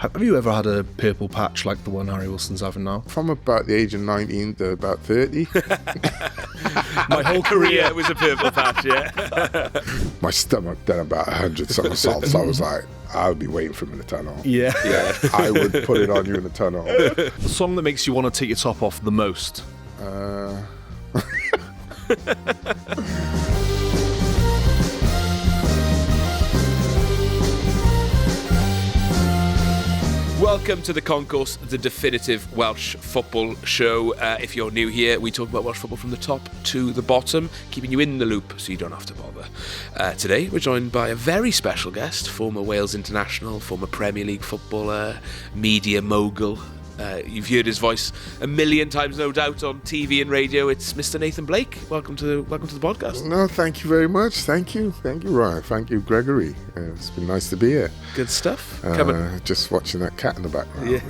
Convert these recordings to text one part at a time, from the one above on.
Have you ever had a purple patch like the one Harry Wilson's having now? From about the age of 19 to about 30. My whole career was a purple patch, yeah. My stomach done about 100 somersaults. I was like, I'll be waiting for him in the tunnel. Yeah. I would put it on you in the tunnel. The song that makes you want to take your top off the most? Welcome to the Concourse, the definitive Welsh football show. If you're new here, we talk about Welsh football from the top to the bottom, keeping you in the loop so you don't have to bother. Today, we're joined by a very special guest, former Wales international, former Premier League footballer, media mogul. You've heard his voice a million times, no doubt, on TV and radio. It's Mr. Nathan Blake. Welcome to the podcast. No, thank you very much. Thank you, Ryan. Thank you, Gregory. It's been nice to be here. Good stuff. Just watching that cat in the background. Yeah,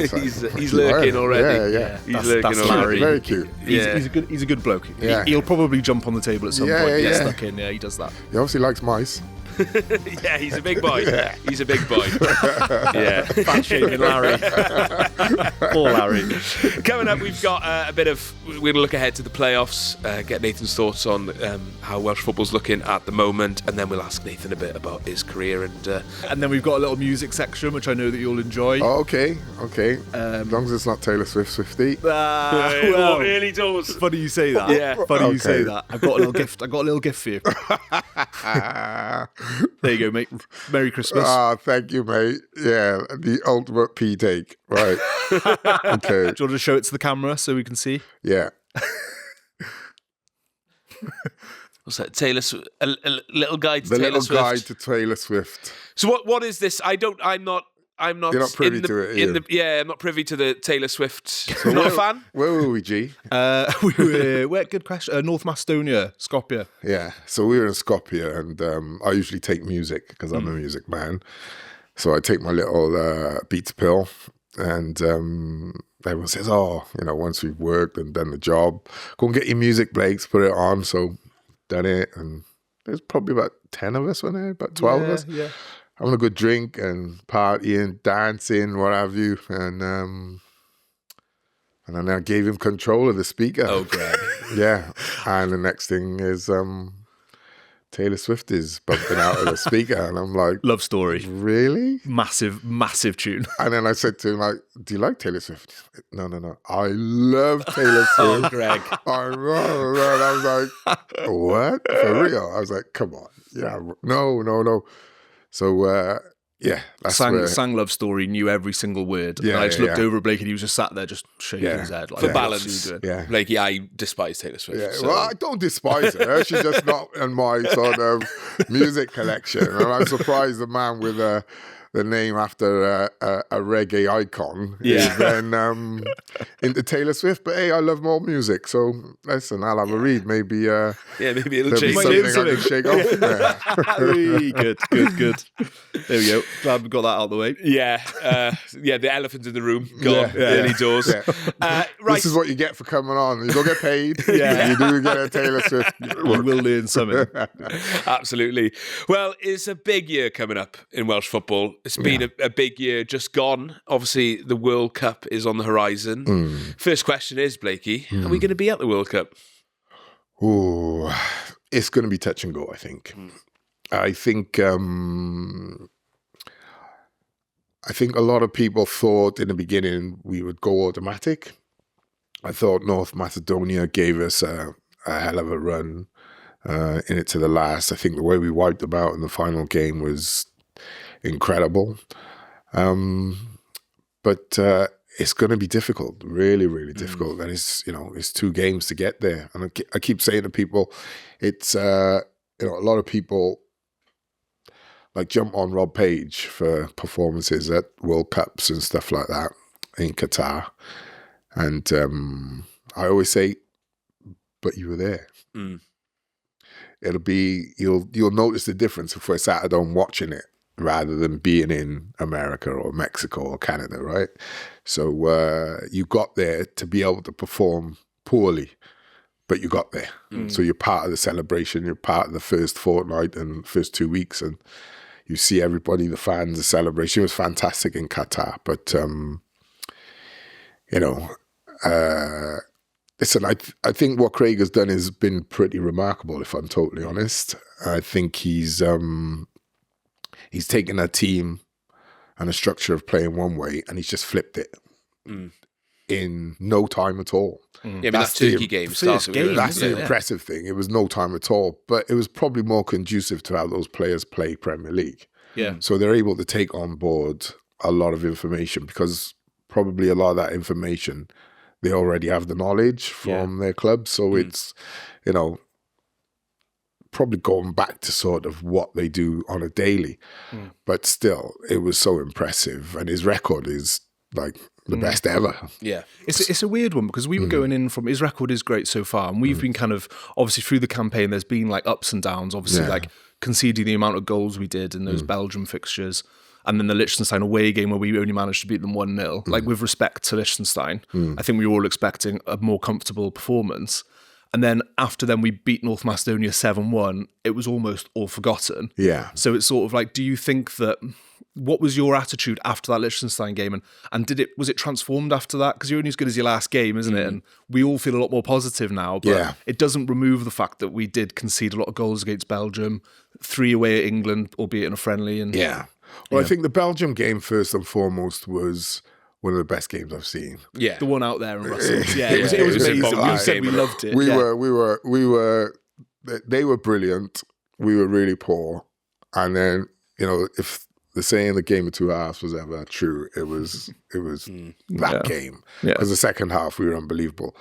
he's lurking already. Yeah. He's lurking already. Very cute. He's a good bloke. Yeah. He'll probably jump on the table at some point. Get stuck in. Yeah, he does that. He obviously likes mice. Yeah, he's a big boy. He's a big boy. Yeah. Fat shaming Larry. Poor Larry. Coming up, we've got we're going to look ahead to the playoffs, get Nathan's thoughts on how Welsh football's looking at the moment, and then we'll ask Nathan a bit about his career. And then we've got a little music section, which I know that you'll enjoy. Oh, okay. As long as it's not Taylor Swift Swiftie. Well, really does. Funny you say that. Yeah. Funny you say that. I've got a little gift. for you. There you go, mate. Merry Christmas. Thank you, mate. Yeah, the ultimate pee take. Right. Okay. Do you want to show it to the camera so we can see? Yeah. What's that? A little guide to The Taylor little Swift. guide to Taylor Swift. So what is this? I'm not. You're not privy to it, I'm not privy to the Taylor Swift. So Not a fan? Where were we, G? We were, good question. North Macedonia, Skopje. Yeah, so we were in Skopje, and I usually take music because I'm a music man. So I take my little Beats pill, and everyone says, once we've worked and done the job, go and get your music, Blakes, put it on. So done it, and there's probably about 10 of us, wasn't there? About 12 of us. Yeah. Having a good drink and partying, dancing, what have you, and then I gave him control of the speaker. Oh, Greg. Yeah, and the next thing is Taylor Swift is bumping out of the speaker, and I'm like, Love Story. Really? Massive tune. And then I said to him, like, do you like Taylor Swift? No. I love Taylor Swift. Oh, Greg. I was like, what? For real? I was like, come on. Yeah, no. So, that's sang Love Story, knew every single word. Yeah, and I just looked over at Blake and he was just sat there just shaking his head. Like, For balance. Yeah. Like, I despise Taylor Swift. Yeah, so. well, I don't despise her. She's just not in my sort of music collection. And I'm surprised the man with the name after a reggae icon is then into Taylor Swift. But hey, I love more music. So listen, I'll have a read. Maybe maybe it'll there'll be change. something I can shake off there. Good. There we go. Glad we got that out of the way. Yeah, the elephant in the room. Gone. Early doors. Yeah. Right. This is what you get for coming on. You don't get paid. Yeah. You do get a Taylor Swift. We will learn something. Absolutely. Well, it's a big year coming up in Welsh football. It's been a big year just gone. Obviously, the World Cup is on the horizon. First question is, Blakey, are we going to be at the World Cup? Ooh, it's going to be touch and go, I think. I think a lot of people thought in the beginning we would go automatic. I thought North Macedonia gave us a hell of a run in it to the last. I think the way we wiped them out in the final game was incredible. But it's going to be difficult, really, really difficult. And it's 2 games to get there. And I keep saying to people, it's, a lot of people like jump on Rob Page for performances at World Cups and stuff like that in Qatar. And I always say, but you were there. It'll be, you'll notice the difference if we're sat at home watching it rather than being in America or Mexico or Canada, right? So you got there to be able to perform poorly, but you got there. So you're part of the celebration, you're part of the first fortnight and first 2 weeks, and you see everybody, the fans, the celebration was fantastic in Qatar. But, listen, I think what Craig has done has been pretty remarkable, if I'm totally honest. I think he's taken a team and a structure of playing one way, and he's just flipped it in no time at all. Yeah, I mean, that Turkey game started with That's the impressive thing. It was no time at all, but it was probably more conducive to how those players play Premier League. Yeah. So they're able to take on board a lot of information, because probably a lot of that information, they already have the knowledge from their club. So it's, probably going back to sort of what they do on a daily. But still, it was so impressive. And his record is like the best ever. Yeah. It's a weird one, because we were going in from, his record is great so far, and we've been kind of, obviously through the campaign, there's been like ups and downs, obviously like conceding the amount of goals we did in those Belgium fixtures, and then the Liechtenstein away game where we only managed to beat them 1-0. Like, with respect to Liechtenstein, I think we were all expecting a more comfortable performance. And then after then we beat North Macedonia 7-1, it was almost all forgotten. Yeah. So it's sort of like, do you think that, what was your attitude after that Liechtenstein game? And was it transformed after that? Because you're only as good as your last game, isn't it? And we all feel a lot more positive now, but it doesn't remove the fact that we did concede a lot of goals against Belgium, 3 away at England, albeit in a friendly. And Well, I think the Belgium game, first and foremost, was one of the best games I've seen. Yeah. The one out there in Brussels. Yeah, it was amazing. We said we loved it. They were brilliant. We were really poor. And then, if the saying the game of two halves was ever true, it was that game. Because the second half, we were unbelievable.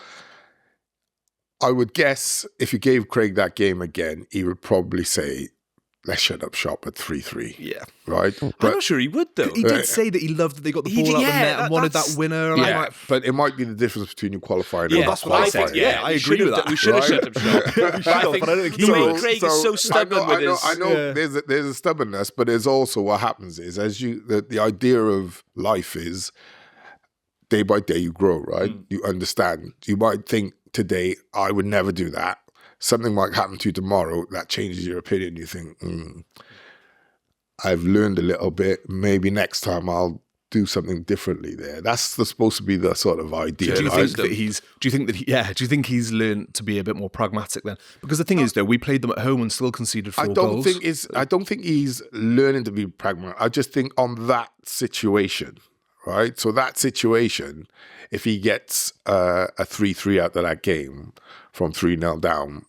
I would guess if you gave Craig that game again, he would probably say, let's shut up shop at 3-3. Yeah. Right? I'm not sure he would, though. He did say that he loved that they got the ball out of the net and wanted that winner. Yeah, but it might be the difference between you qualifying and not that's what I qualifying. think. Yeah, I agree with that. We should have shut up shop. But I think the way Craig is so stubborn with his... I know there's a stubbornness, but there's also what happens is, the idea of life is day by day you grow, right? You understand. You might think today, I would never do that. Something might happen to you tomorrow that changes your opinion. You think, I've learned a little bit. Maybe next time I'll do something differently there. That's supposed to be the sort of idea. Do you think he's learned to be a bit more pragmatic then? Because the thing is, though, we played them at home and still conceded 4 goals. I don't think he's learning to be pragmatic. I just think on that situation, right? So that situation, if he gets a 3-3 out of that game from 3-0 down,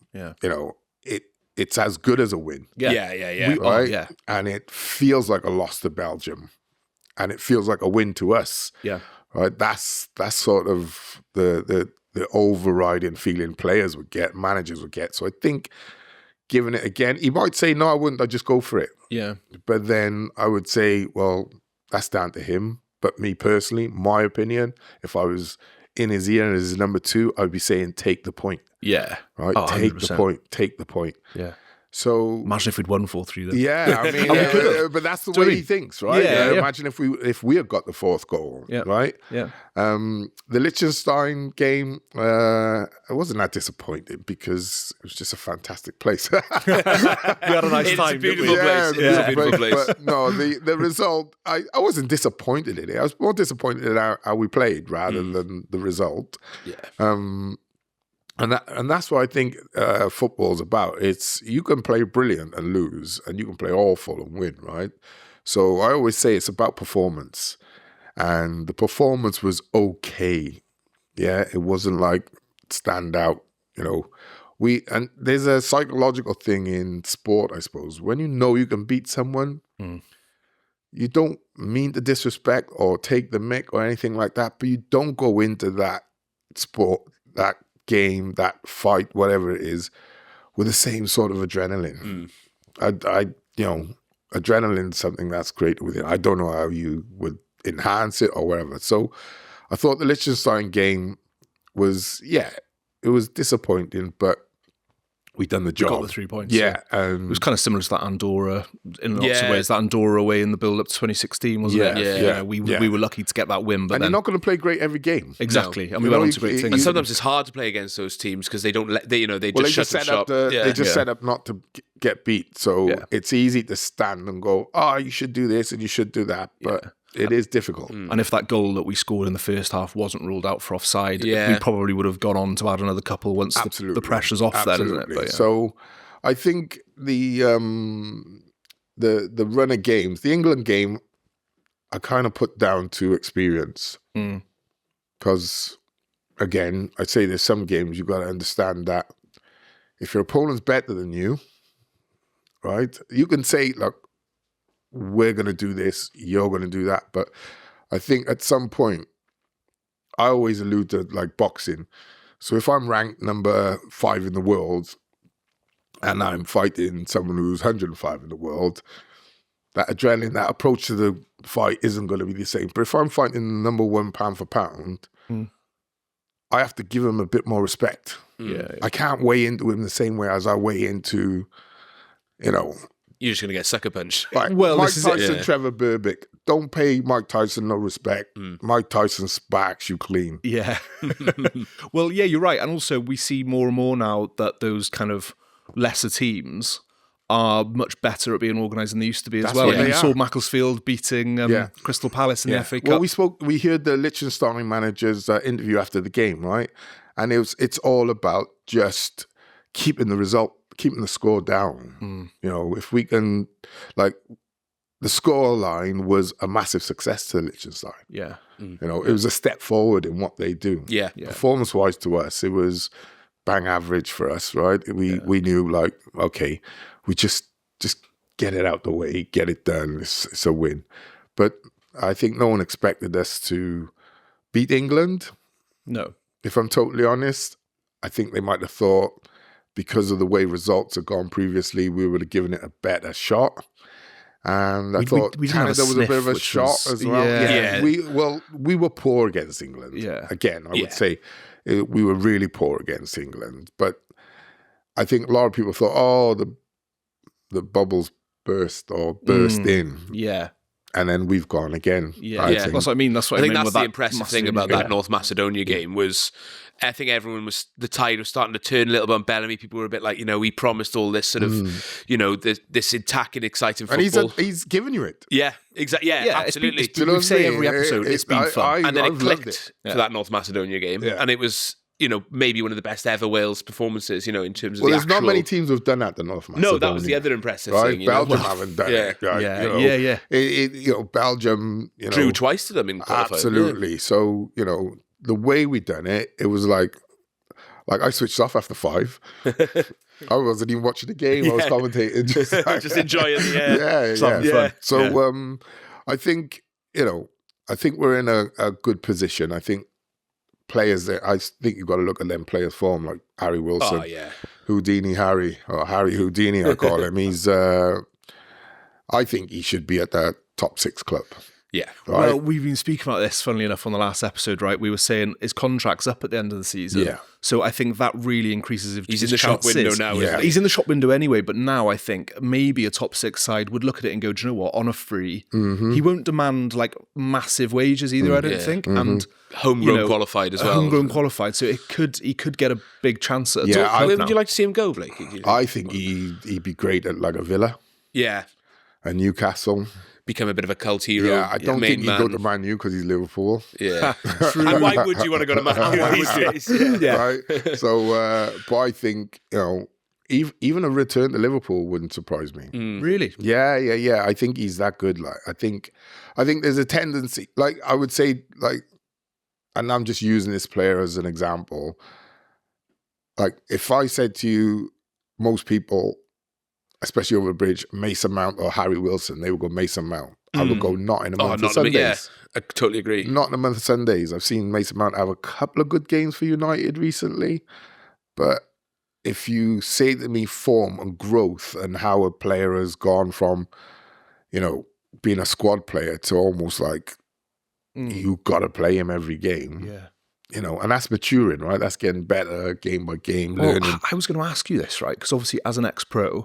it's as good as a win. Yeah. Right? And it feels like a loss to Belgium. And it feels like a win to us. Yeah. Right? That's sort of the overriding feeling players would get, managers would get. So I think giving it again, he might say, no, I wouldn't, I'd just go for it. Yeah. But then I would say, well, that's down to him. But me personally, my opinion, if I was in his ear and as number 2, I'd be saying, take the point. Yeah. Right? Oh, take the point. Take the point. Yeah. So imagine if we'd won 4-3 then. Yeah, I mean, but that's the way he thinks, right? Imagine if we had got the 4th goal, right? Yeah. The Liechtenstein game, I wasn't that disappointed because it was just a fantastic place. We had a nice time. It's a beautiful place. It's a beautiful place. But no, the result, I wasn't disappointed in it. I was more disappointed in how we played rather than the result. Yeah. And that's what I think football's about. It's you can play brilliant and lose, and you can play awful and win, right? So I always say it's about performance, and the performance was okay. Yeah, it wasn't like stand out. And there's a psychological thing in sport, I suppose. When you know you can beat someone, you don't mean to disrespect or take the mick or anything like that, but you don't go into that sport, that game, that fight, whatever it is, with the same sort of adrenaline. Adrenaline is something that's great within. I don't know how you would enhance it or whatever. So I thought the Liechtenstein game was, it was disappointing, but we done the We job. got the 3 points. Yeah. It was kind of similar to that Andorra in lots of ways. That Andorra away in the build up to 2016, wasn't it? Yeah. You know, we were lucky to get that win, but and then you're not going to play great every game. exactly, No. and we went on to great things. And sometimes it's hard to play against those teams because they don't let they just shut up shop. They just set up not to get beat, so it's easy to stand and go, "Oh, you should do this and you should do that," but it is difficult. And if that goal that we scored in the first half wasn't ruled out for offside, we probably would have gone on to add another couple once the pressure's off. Then, isn't it? But, So I think the run of games, the England game, I kind of put down to experience because, again, I'd say there's some games you've got to understand that if your opponent's better than you, right, you can say, look, we're going to do this, you're going to do that. But I think at some point, I always allude to like boxing. So if I'm ranked number 5 in the world and I'm fighting someone who's 105 in the world, that adrenaline, that approach to the fight isn't going to be the same. But if I'm fighting number 1 pound for pound, I have to give him a bit more respect. I can't weigh into him the same way as I weigh into, You're just going to get sucker punched. Like, Well, Mike this is Tyson, it. Trevor Burbick. Don't pay Mike Tyson no respect. Mike Tyson sparks you clean. Yeah. Well, yeah, you're right. And also we see more and more now that those kind of lesser teams are much better at being organised than they used to be as well. what Like, they you are. saw Macclesfield beating Crystal Palace in the FA Cup. Well, we heard the Liechtenstein manager's interview after the game, right? And it's all about just keeping the result, keeping the score down. If we can, like, the score line was a massive success to Liechtenstein. Yeah. It was a step forward in what they do. Yeah. Performance-wise to us, it was bang average for us, right? We knew, like, okay, we just get it out the way, get it done. It's a win. But I think no one expected us to beat England. No. If I'm totally honest, I think they might have thought because of the way results had gone previously, we would have given it a better shot. And I thought we didn't have a Canada was a bit of a sniff, which shot was- as well. yeah. We were poor against England. Yeah. Again, I would say we were really poor against England. But I think a lot of people thought, oh, the bubbles burst in. Yeah. And then we've gone again. Yeah. I That's think. what I mean. That's what I think mean that's with the that impressive thing Macedonia about game. that North Macedonia game was I think everyone was, the tide was starting to turn a little bit on Bellamy. People were a bit like, we promised all this sort of, this attacking, exciting football. And he's given you it. Yeah, exactly. Yeah, absolutely. It's been, we say every episode, it's been fun. And then it I've loved clicked for that North Macedonia game. Yeah. And it was, maybe one of the best ever Wales performances, in terms of Well, the there's actual... not many teams who've done that, the North Macedonia. No, that was the other impressive right? thing. Belgium haven't done it. Right? Yeah. Belgium, drew twice to them in qualifying. absolutely. Yeah. So, the way we done it, it was like I switched off after 5. I wasn't even watching the game. I was commentating, just enjoying the fun. So, I think we're in a good position. I think players there, I think you've got to look at them players' form, like Harry Wilson, Houdini Harry, or Harry Houdini, I call him. He's, I think he should be at that top 6 club. Yeah. Right? Well, we've been speaking about this, funnily enough, on the last episode, right? We were saying his contract's up at the end of the season. Yeah. So I think that really increases He's his in the shop chances. window now, isn't he? He's in the shop window anyway, but now I think maybe a top 6 side would look at it and go, do you know what? On a free, he won't demand like massive wages either, I don't think. And homegrown qualified as well. Homegrown qualified. So he could get a big chance at a top club Where now. would you like to see him go, Blake? I think he'd be great at like a Villa, Yeah. a Newcastle. Become a bit of a cult hero. Yeah, I don't think he'd man. go to Man U because he's Liverpool. Yeah. And why would you want to go to Man U these days? Yeah. Right? So, but I think, even a return to Liverpool wouldn't surprise me. Really? Yeah. I think he's that good. Like, I think there's a tendency, like, I would say, like, and I'm just using this player as an example. Like, if I said to you, most people, especially over the bridge, Mason Mount or Harry Wilson, they would go Mason Mount. I would go not in a month of Sundays. Yeah, I totally agree. Not in a month of Sundays. I've seen Mason Mount have a couple of good games for United recently. But if you say to me form and growth and how a player has gone from, being a squad player to almost like you got to play him every game. Yeah. and that's maturing, right? That's getting better game by game, learning. I was going to ask you this, right? Because obviously, as an ex-pro,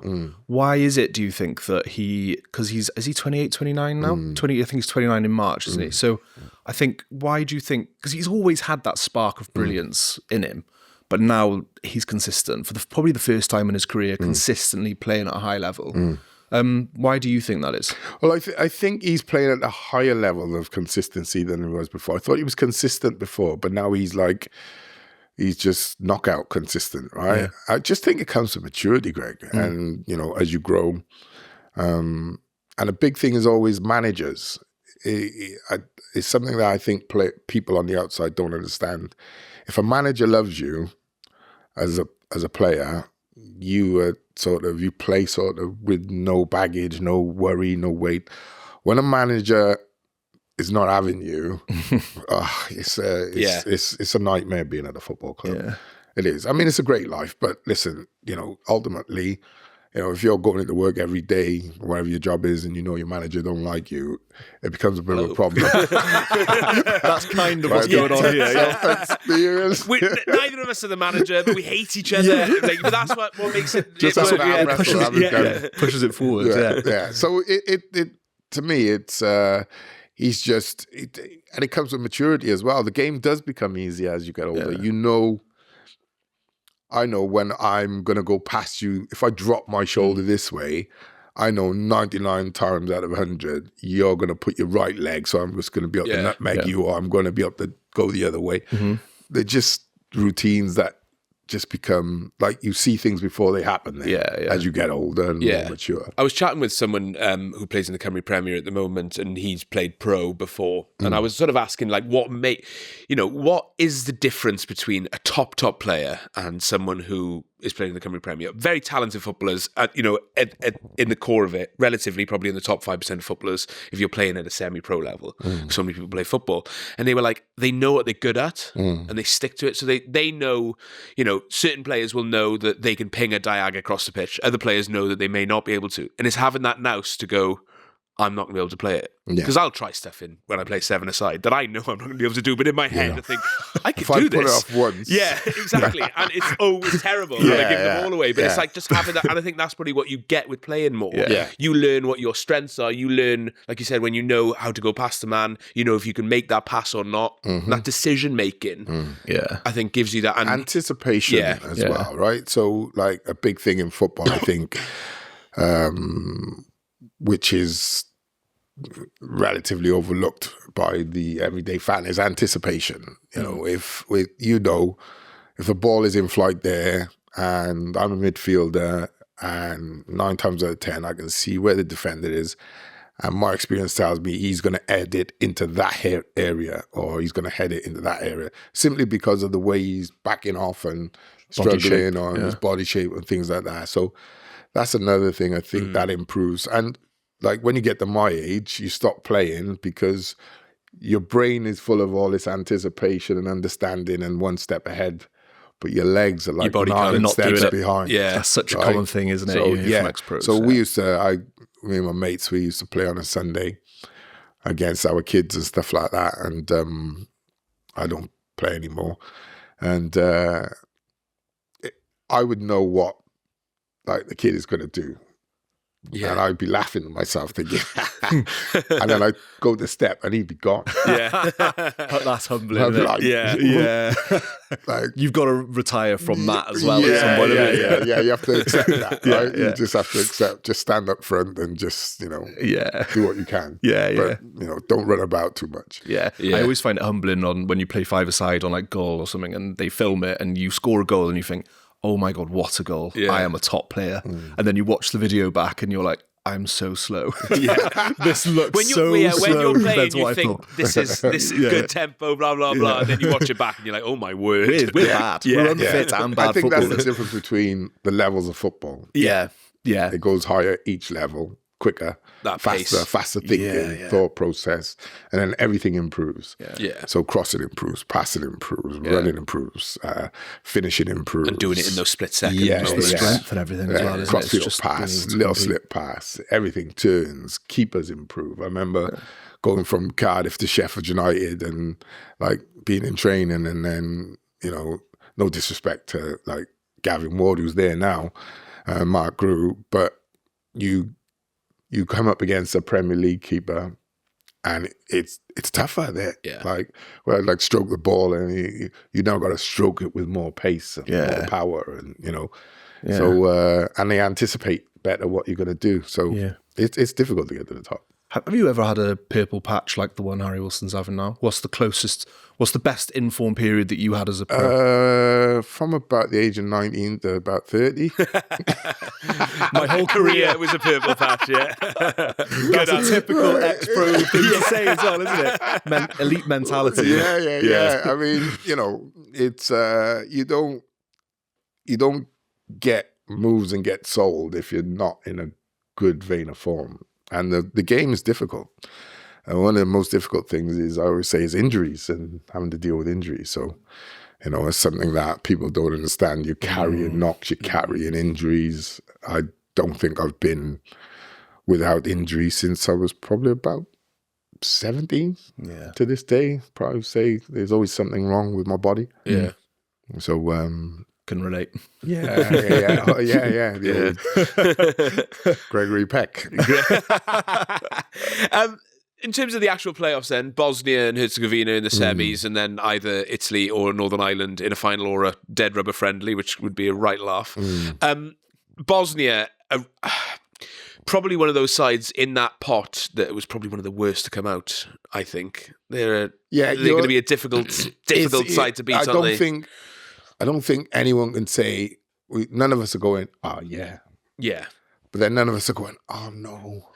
why is it, do you think, that because is he 28, 29 now? 20, I think he's 29 in March, isn't he? So I think, why do you think, because he's always had that spark of brilliance in him, but now he's consistent, for probably the first time in his career, consistently playing at a high level. Why do you think that is? Well, I think he's playing at a higher level of consistency than he was before. I thought he was consistent before, but now he's just knockout consistent, right? Yeah. I just think it comes to maturity, Greg, and as you grow. And a big thing is always managers. It's something that I think people on the outside don't understand. If a manager loves you as a player, you play sort of with no baggage, no worry, no weight. When a manager is not having you, it's a nightmare being at a football club. Yeah. It is. I mean, it's a great life, but listen, ultimately, if you're going into work every day, wherever your job is, and your manager don't like you, it becomes a bit of a problem. That's kind of what's going on here. Neither of us are the manager, but we hate each other. But that's what makes it pushes it forward. Yeah. So it to me, it's he's just, and it comes with maturity as well. The game does become easier as you get older. Yeah. I know when I'm going to go past you, if I drop my shoulder this way, I know 99 times out of 100, you're going to put your right leg, so I'm just going to be up to nutmeg you, or I'm going to be up to go the other way. They're just routines that just become, like, you see things before they happen as you get older and more mature. I was chatting with someone who plays in the Cymru Premier at the moment, and he's played pro before, and I was sort of asking, like, what is the difference between a top player and someone who is playing in the Cymru Premier? Very talented footballers, in the core of it, relatively probably in the top 5% of footballers if you're playing at a semi-pro level. So many people play football, and they were like, they know what they're good at, and they stick to it. So they know, certain players will know that they can ping a diag across the pitch. Other players know that they may not be able to, and it's having that nous to go, I'm not going to be able to play it. Because I'll try stuff in when I play 7-a-side that I know I'm not going to be able to do, but in my head I think, I can do this. If I put it off once. Yeah, exactly. And it's always terrible when I give the ball away. But it's like just having that, and I think that's probably what you get with playing more. Yeah. You learn what your strengths are. You learn, like you said, when you know how to go past the man, if you can make that pass or not. That decision-making, I think gives you that. And anticipation as well, right? So, like, a big thing in football, I think, which is relatively overlooked by the everyday fan, is anticipation. If the ball is in flight there and I'm a midfielder, and 9 times out of 10 I can see where the defender is, and my experience tells me he's going to head it into that area, or he's going to head it into that area, simply because of the way he's backing off and struggling on his body shape and things like that. So that's another thing I think that improves. And like, when you get to my age, you stop playing because your brain is full of all this anticipation and understanding and one step ahead, but your legs are like 9 steps behind. Yeah, that's such a common thing, isn't it? So we used to, me and my mates, we used to play on a Sunday against our kids and stuff like that, and I don't play anymore. And I would know what, like, the kid is going to do. Yeah. And I'd be laughing to myself thinking, and then I'd go to step and he'd be gone. Yeah. That's humbling. Like, like, you've got to retire from that as well. Yeah, you have to accept that, right? You just have to just stand up front and just, do what you can. But, don't run about too much. Yeah. I always find it humbling when you play 5-a-side on, like, goal or something, and they film it and you score a goal and you think, oh my God, what a goal. I am a top player. And then you watch the video back and you're like, I'm so slow. This looks slow. When you're playing, you think, this is good tempo, blah, blah, blah. And then you watch it back and you're like, oh my word. We're bad. We're unfit and bad. I think that's the difference between the levels of football. Yeah. It goes higher each level. quicker, That faster thinking, thought process, and then everything improves. Yeah. So crossing improves, passing improves, running improves, finishing improves. And doing it in those split seconds. The strength and everything as well. Crossfield pass, little slip pass, everything turns, keepers improve. I remember going from Cardiff to Sheffield United and like being in training, and then, you know, no disrespect to like Gavin Ward, who's there now, Mark Grew, but you come up against a Premier League keeper, and it's tougher there. Yeah. Like, well, like stroke the ball, and you now got to stroke it with more pace and more power, and you know. Yeah. So and they anticipate better what you're going to do. So it's difficult to get to the top. Have you ever had a purple patch like the one Harry Wilson's having now? What's the best informed period that you had as a pro? From about the age of 19 to about 30. My whole career was a purple patch, yeah. That's a typical ex-pro thing to say as well, isn't it? Elite mentality. Yeah. I mean, you know, it's you don't get moves and get sold if you're not in a good vein of form. And the game is difficult. And one of the most difficult things is, I always say, is injuries and having to deal with injuries. So, you know, it's something that people don't understand. You're carrying knocks, you're carrying injuries. I don't think I've been without injury since I was probably about 17 to this day. Probably say there's always something wrong with my body. Yeah. So, can relate. Yeah. Gregory Peck. In terms of the actual playoffs then, Bosnia and Herzegovina in the semis, and then either Italy or Northern Ireland in a final, or a dead rubber friendly, which would be a right laugh. Bosnia, probably one of those sides in that pot that was probably one of the worst to come out, I think. They're going to be a difficult side to beat, I don't think anyone can say, none of us are going, oh, yeah. Yeah. But then none of us are going, oh, no.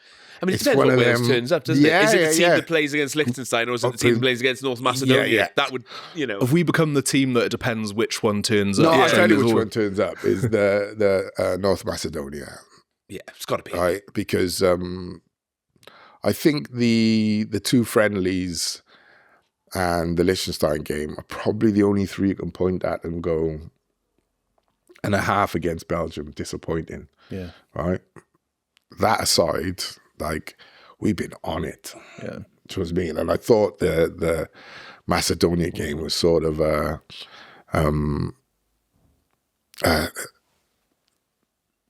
I mean, it depends what Wales turns up, doesn't it? Is it the team that plays against Liechtenstein, or is it the team that plays against North Macedonia? Yeah. That would, you know. Have we become the team that it depends which one turns up? No, I'll tell you which one turns up, is the North Macedonia. Yeah, it's got to be. Right, because I think the two friendlies and the Liechtenstein game are probably the only three you can point at and go, and a half against Belgium, disappointing. Yeah. Right? That aside, like, we've been on it. Yeah. Which was mean. And I thought the Macedonia game was sort of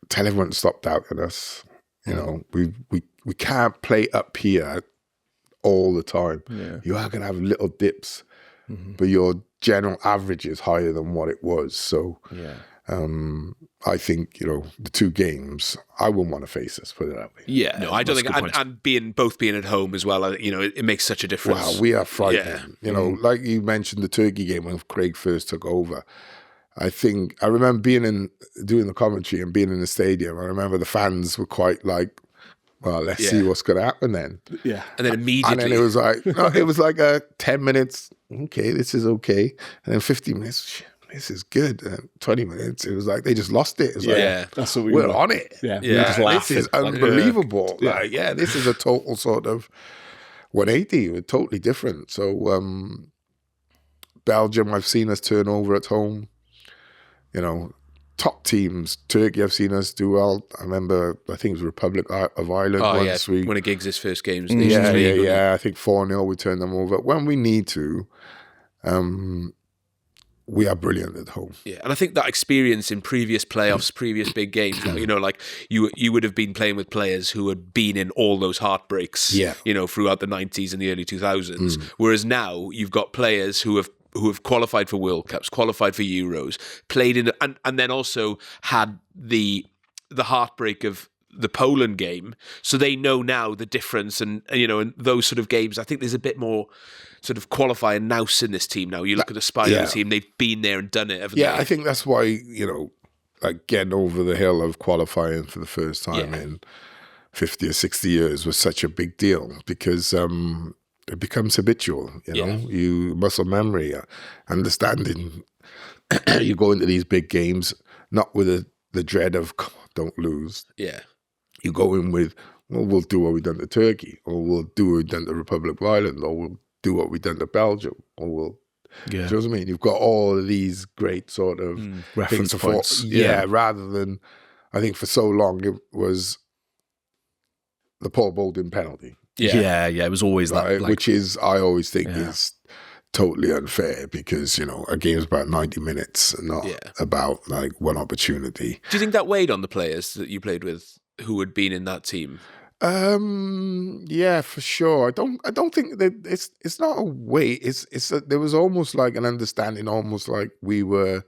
tell everyone to stop doubting us. You know, we can't play up here all the time. Yeah. You are going to have little dips, but your general average is higher than what it was. So I think, you know, the two games, I wouldn't want to face us, put it that way. Yeah, no, I don't think, and being at home as well, you know, it makes such a difference. Wow, we are frightened. Yeah. You know, like you mentioned the Turkey game when Craig first took over. I remember doing the commentary and being in the stadium. I remember the fans were quite like, well, let's see what's going to happen then. Yeah. And then immediately. And then it was like, no, it was like 10 minutes, okay, this is okay. And then 15 minutes, this is good. And 20 minutes, it was like they just lost it. It was like, that's what we're on it. Yeah. This is unbelievable. Like, this is a total sort of 180. We're totally different. So Belgium, I've seen us turn over at home. You know, top teams, Turkey, I've seen us do well. I remember, I think it was Republic of Ireland once. One of Giggs' first games. I think 4-0, we turned them over. When we need to, we are brilliant at home. Yeah, and I think that experience in previous playoffs, previous big games, you know, like you would have been playing with players who had been in all those heartbreaks, you know, throughout the 90s and the early 2000s. Whereas now you've got players who have qualified for World Cups, qualified for Euros, played in, and then also had the heartbreak of the Poland game, so they know now the difference, and you know, in those sort of games, I think there's a bit more sort of qualifying nous in this team now. You look at the Spanish team; they've been there and done it, haven't they? I think that's why, you know, like getting over the hill of qualifying for the first time in 50 or 60 years was such a big deal, because it becomes habitual, you know, you muscle memory, understanding. You go into these big games not with the dread of, come on, don't lose. Yeah. You go in with, well, we'll do what we done to Turkey, or we'll do what we done to Republic of Ireland, or we'll do what we done to Belgium, or we'll. Do you know what I mean? You've got all of these great sort of reference points. Rather than, I think for so long it was the Paul Bolden penalty. Yeah, it was always that. Like, which is, I always think is totally unfair because, you know, a game's about 90 minutes, not about like one opportunity. Do you think that weighed on the players that you played with who had been in that team? Yeah, for sure. I don't think that it's not a weight. There was almost like an understanding, almost like we were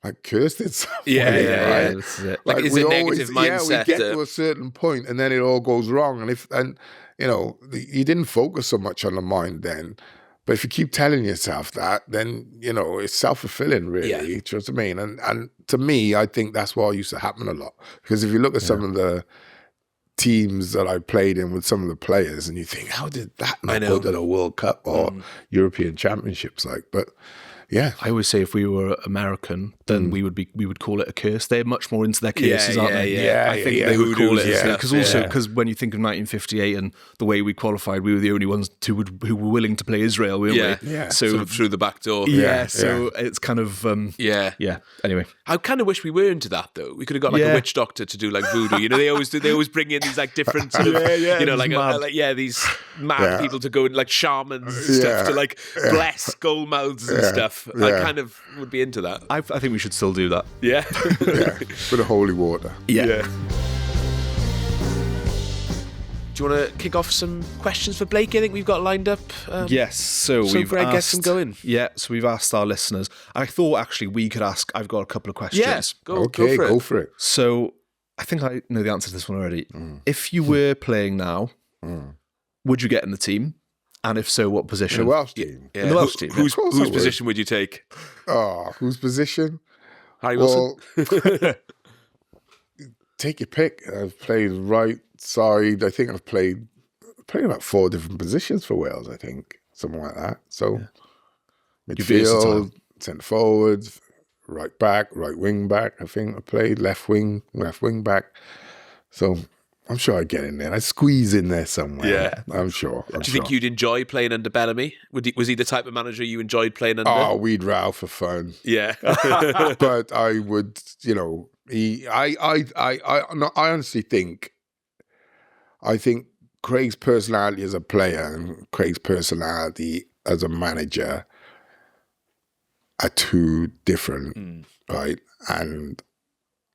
like cursed in some way, right? That's it. Like, is it negative mindset? Yeah, we get to a certain point and then it all goes wrong. And you know, you didn't focus so much on the mind then. But if you keep telling yourself that, then, you know, it's self-fulfilling, really. Do you know what I mean? And to me, I think that's what used to happen a lot. Because if you look at some of the teams that I played in with some of the players, and you think, how did that not go to the World Cup or European Championships? Like, but yeah, I always say if we were American, then we would call it a curse. They're much more into their curses, aren't they? Yeah, I think they would call it yeah. because when you think of 1958 and the way we qualified, we were the only ones who were willing to play Israel, weren't we? Yeah. So sort of through the back door. So it's kind of Anyway, I kind of wish we were into that though. We could have got like a witch doctor to do like voodoo. You know, they always do. They always bring in these like different sort of, you know, these mad people to go in, like shamans and stuff to like bless gold mouths and stuff. I kind of would be into that. I think we should still do that. Yeah. For the holy water. Yeah. Do you want to kick off some questions for Blake? I think we've got lined up. Yes, so we've Greg asked, gets them going. Yeah, so we've asked our listeners. I thought actually we could ask. I've got a couple of questions. Yes, go for it. So I think I know the answer to this one already. If you were playing now, would you get in the team? And if so, what position? In the Welsh team. Yeah. In the Welsh team. Whose position would you take? Oh, whose position? Harry Wilson? Well, take your pick. I've played right side. I think I've played about 4 different positions for Wales, I think. Something like that. So midfield, centre forward, right back, right wing back, I think I played, left wing back. So I'm sure I'd get in there. I'd squeeze in there somewhere. Yeah. I'm sure. Do you think you'd enjoy playing under Bellamy? Was he the type of manager you enjoyed playing under? Oh, we'd row for fun. Yeah. But I would, you know, I honestly think, Craig's personality as a player and Craig's personality as a manager are two different, right? And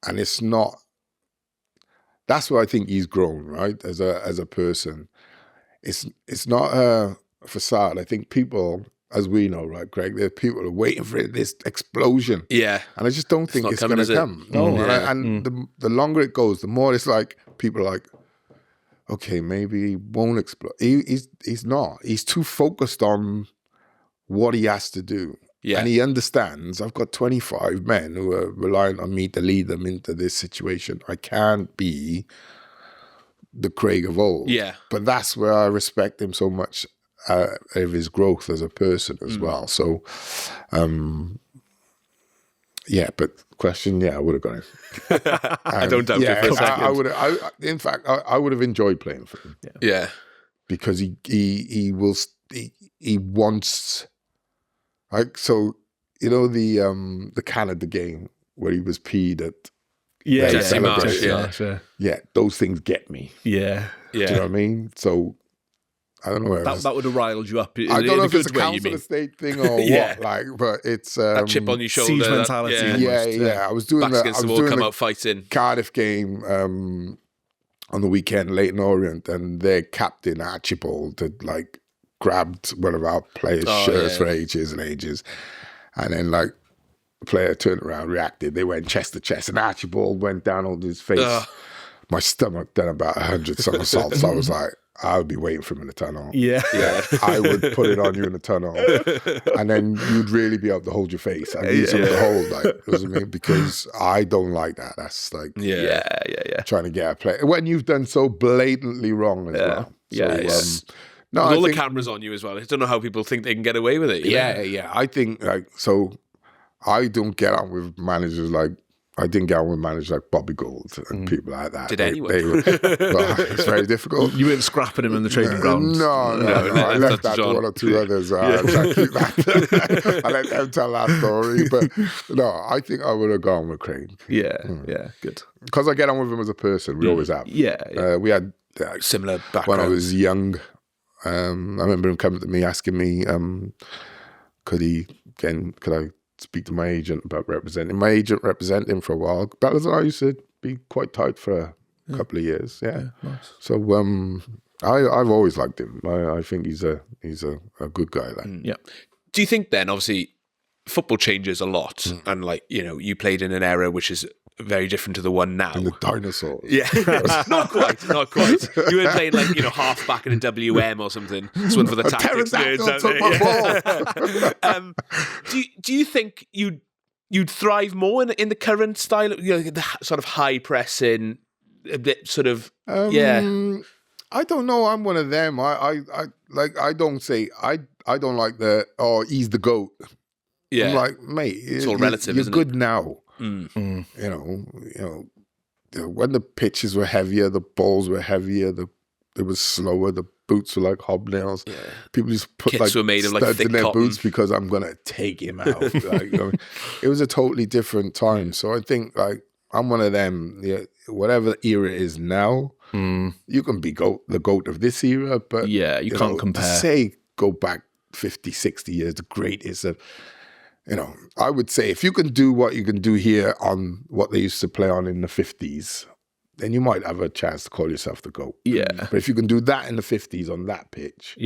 it's not. That's where I think he's grown, right? As a person, it's not a facade. I think people, as we know, right, Craig, there are people who are waiting for this explosion. Yeah, and I just don't think it's going to come. No, the longer it goes, the more it's like people are like, okay, maybe he won't explode. He's not. He's too focused on what he has to do. Yeah. And he understands, I've got 25 men who are relying on me to lead them into this situation. I can't be the Craig of old. Yeah. But that's where I respect him so much of his growth as a person as well. So, but question, I would have gone in. I don't doubt it for a second. In fact, I would have enjoyed playing for him. Yeah. Because he wants... Like, so, you know, the Canada game where he was peed at. Jesse Marsh, yeah, those things get me. Yeah. Do you know what I mean? So, I don't know where that would have riled you up. I don't know if it's a council estate thing or what, like, but it's that chip on your shoulder, siege mentality. Yeah. I was doing the fighting Cardiff game on the weekend, Leyton Orient, and their captain Archibald had like grabbed one of our players' shirts for ages and ages. And then, like, the player turned around, reacted. They went chest to chest, and Archibald went down on his face. My stomach done about 100 somersaults. I was like, I would be waiting for him in the tunnel. Yeah. I would put it on you in the tunnel. And then you'd really be able to hold your face. I need something to hold, like, you know what I mean? Because I don't like that. That's like trying to get a play. When you've done so blatantly wrong as well. So, no, with all the cameras on you as well. I don't know how people think they can get away with it. Yeah. I think, like, so I don't get on with managers like I didn't get on with managers like Bobby Gould and people like that. Did anyone? Well, it's very difficult. You weren't scrapping him in the training ground. No. I left that to one or two others. I try to keep that. I let them tell that story. But no, I think I would have gone with Craig. Yeah, good. Because I get on with him as a person. We always have. Yeah. We had Similar background. when I was young. I remember him coming to me asking me, could I speak to my agent about representing. My agent represented him for a while. Bellas and I used to be quite tight for a couple of years. Yeah. Nice. So I've always liked him. I think he's a good guy. Yeah. Do you think then, obviously, football changes a lot, and like, you know, you played in an era which is very different to the one now. And the dinosaurs. Yeah, not quite. You were playing like, you know, half back in a WM or something. Swim for the tactics nerds. Took my ball. Do you think you'd thrive more in the current style, you know, the sort of high pressing, a bit sort of I don't know. I'm one of them. I don't like he's the GOAT. Yeah. I'm like, mate, it's all relative. You're good it? now. You know, when the pitches were heavier, the balls were heavier, it was slower, the boots were like hobnails. Yeah. People just put Kits were made of like studs thick in their cotton. boots because I'm gonna take him out. Like, you know, it was a totally different time. So I think like I'm one of them. Yeah, whatever era it is now, you can be the GOAT of this era, but you can't compare. Say go back 50, 60 years, the greatest of. You know, I would say if you can do what you can do here on what they used to play on in the 50s, then you might have a chance to call yourself the GOAT. Yeah. But if you can do that in the 50s on that pitch,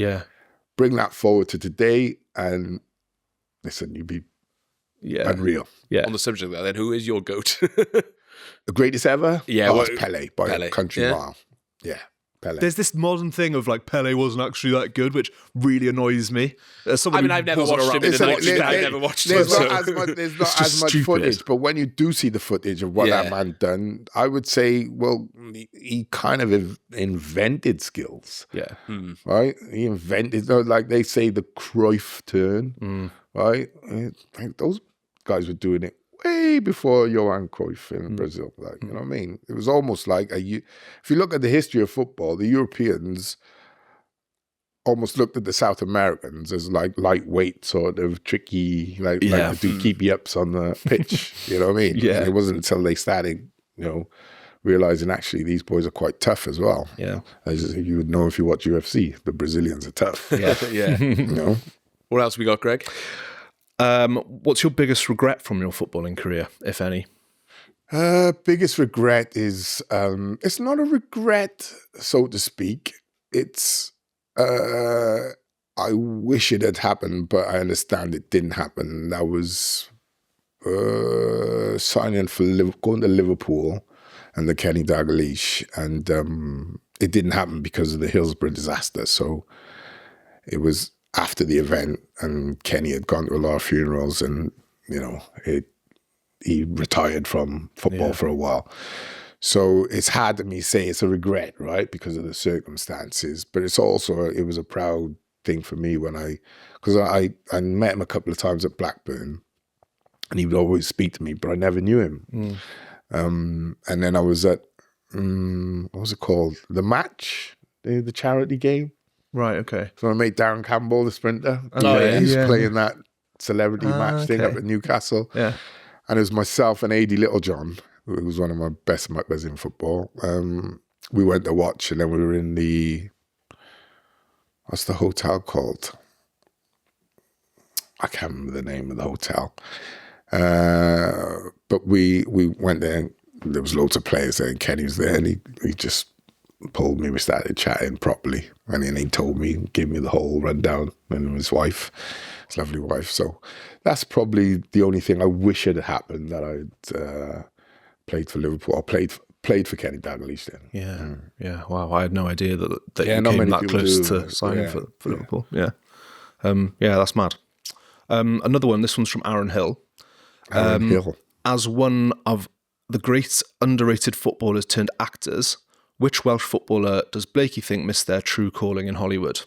bring that forward to today, and listen, you'd be unreal. Yeah. On the subject of that, then, who is your GOAT? The greatest ever? Yeah. It's Pele by a country mile. Yeah. Pele. There's this modern thing of like Pele wasn't actually that good, which really annoys me. I've never watched him in an auction. I've never watched him. There's not as much footage, but when you do see the footage of what that man done, I would say, well, he kind of invented skills. Yeah. Right? He invented, like they say, the Cruyff turn. Right? Like those guys were doing it way before Johan Cruyff in Brazil. Like, you know what I mean? It was almost like if you look at the history of football, the Europeans almost looked at the South Americans as like lightweight, sort of tricky, like to do keepy ups on the pitch. You know what I mean? Yeah. And it wasn't until they started, you know, realizing actually these boys are quite tough as well. Yeah. As you would know if you watch UFC, the Brazilians are tough. Yeah. You know? What else we got, Greg? What's your biggest regret from your footballing career, if any? Biggest regret is it's not a regret, so to speak. It's I wish it had happened, but I understand it didn't happen. That was signing for going to Liverpool and the Kenny Dalglish, and it didn't happen because of the Hillsborough disaster. So it was after the event, and Kenny had gone to a lot of funerals, and you know, he retired from football for a while. So it's hard to me say it's a regret, right, because of the circumstances. But it's also it was a proud thing for me because I met him a couple of times at Blackburn, and he would always speak to me, but I never knew him. And then I was at what was it called? The Match, the charity game. Right, okay. So I met Darren Campbell, the sprinter. He's playing that celebrity match thing up at Newcastle. Yeah. And it was myself and Adi Littlejohn, who was one of my best muckers in football. We went to watch, and then we were in what's the hotel called? I can't remember the name of the hotel. But we went there, and there was loads of players there, and Kenny was there, and he just pulled me. We started chatting properly, and then he told me, gave me the whole rundown, and his wife, his lovely wife. So that's probably the only thing I wish had happened, that I'd played for Liverpool, or played for Kenny Dalglish then. Yeah. Wow, I had no idea that you not came many that people close do. to signing for Liverpool. Yeah. That's mad. Another one, this one's from Aaron Hill. Aaron Hill. As one of the great underrated footballers turned actors, which Welsh footballer does Blakey think missed their true calling in Hollywood?